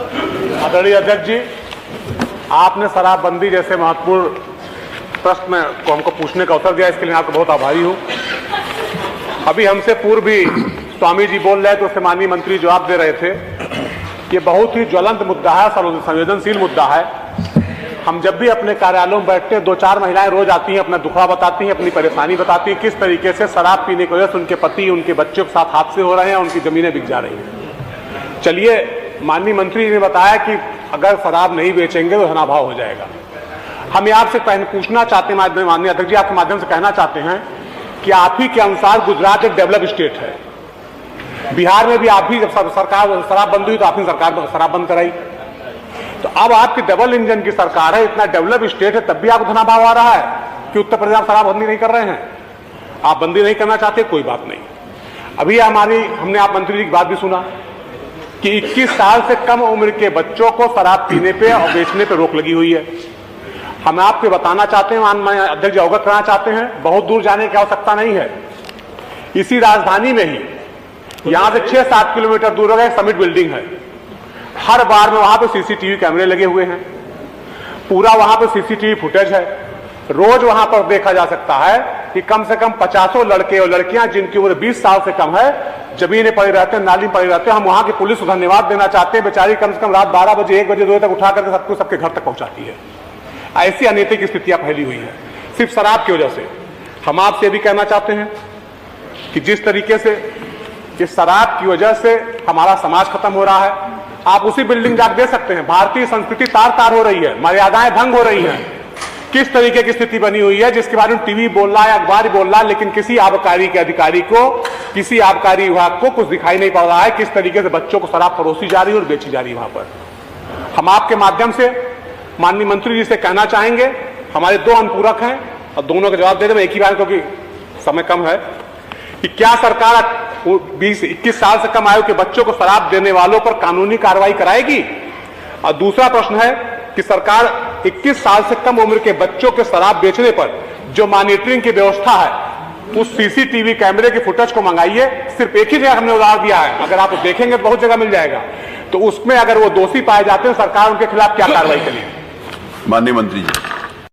आदरणीय अध्यक्ष जी, आपने शराबबंदी जैसे महत्वपूर्ण प्रश्न को हमको पूछने का अवसर दिया, इसके लिए आपको बहुत आभारी हूं। अभी हमसे पूर्व भी स्वामी जी बोल रहे थे, उससे माननीय मंत्री जवाब दे रहे थे। ये बहुत ही ज्वलंत मुद्दा है, संवेदनशील मुद्दा है। हम जब भी अपने कार्यालयों में बैठते हैं, 2-4 महिलाएं रोज आती हैं, अपना दुखड़ा बताती हैं, अपनी परेशानी बताती हैं, किस तरीके से शराब पीने की वजह से उनके पति, उनके बच्चों के साथ हादसे हो रहे हैं, उनकी जमीनें बिक जा रही हैं। चलिए, माननीय मंत्री जी ने बताया कि अगर शराब नहीं बेचेंगे तो धनाभाव हो जाएगा। हम आपसे पूछना चाहते हैं, माननीय अध्यक्ष जी, आपके माध्यम से कहना चाहते हैं कि आप ही के अनुसार गुजरात एक डेवलप स्टेट है। बिहार में भी आप ही, जब सरकार शराब बंद हुई तो आपने सरकार शराब बंद कराई। तो अब आपकी डबल इंजन की सरकार है, इतना डेवलप स्टेट है, तब भी आपको धनाभाव आ रहा है कि उत्तर प्रदेश शराब बंदी नहीं कर रहे हैं। आप बंदी नहीं करना चाहते, कोई बात नहीं। अभी हमने आप मंत्री जी की बात भी सुना कि 21 साल से कम उम्र के बच्चों को शराब पीने पे और बेचने पे रोक लगी हुई है। हम आपको बताना चाहते हैं, माननीय अध्यक्ष जी अवगत कराना चाहते हैं, बहुत दूर जाने की आवश्यकता नहीं है। इसी राजधानी में ही यहां से 6-7 किलोमीटर दूर होगा समिट बिल्डिंग है। हर बार में वहां पे सीसीटीवी कैमरे लगे हुए हैं, पूरा वहां पे सीसीटीवी फुटेज है। रोज वहां पर देखा जा सकता है कि कम से कम 50 लड़के और लड़कियां जिनकी उम्र 20 साल से कम है, जमीनें पड़ी रहते हैं, नाली में पड़ी रहते हैं। हम वहां की पुलिस को धन्यवाद देना चाहते हैं, बेचारी कम से कम रात 12 बजे 1 बजे 2 बजे तक उठा करके सबको सबके घर तक पहुंचाती है। ऐसी अनैतिक स्थितियां फैली हुई है सिर्फ शराब की वजह से। हम आपसे भी कहना चाहते हैं कि जिस तरीके से इस शराब की वजह से हमारा समाज खत्म हो रहा है, आप उसी बिल्डिंग जाकर दे सकते हैं, भारतीय संस्कृति तार तार हो रही है, मर्यादाएं भंग हो रही हैं। किस तरीके की स्थिति बनी हुई है, जिसके बारे में टीवी बोल रहा है, अखबार बोल रहा है, लेकिन किसी आबकारी के अधिकारी को, किसी आबकारी विभाग को कुछ दिखाई नहीं पड़ रहा है। किस तरीके से बच्चों को शराब परोसी जा रही है और बेची जा रही है वहां पर। हम आपके माध्यम से माननीय मंत्री जी से कहना चाहेंगे, हमारे 2 अनुपूरक हैं और दोनों का जवाब दे दें एक ही बार, क्योंकि समय कम है, कि क्या सरकार 20-21 साल से कम आयु के बच्चों को शराब देने वालों पर कानूनी कार्रवाई कराएगी। और दूसरा प्रश्न है कि सरकार 21 साल से कम उम्र के बच्चों के शराब बेचने पर जो मॉनिटरिंग की व्यवस्था है, उस सीसीटीवी कैमरे की फुटेज को मंगाइए। सिर्फ एक ही जगह हमने उदाहरण दिया है, अगर आप देखेंगे तो बहुत जगह मिल जाएगा। तो उसमें अगर वो दोषी पाए जाते हैं, सरकार उनके खिलाफ क्या कार्रवाई करेगी? माननीय मंत्री जी।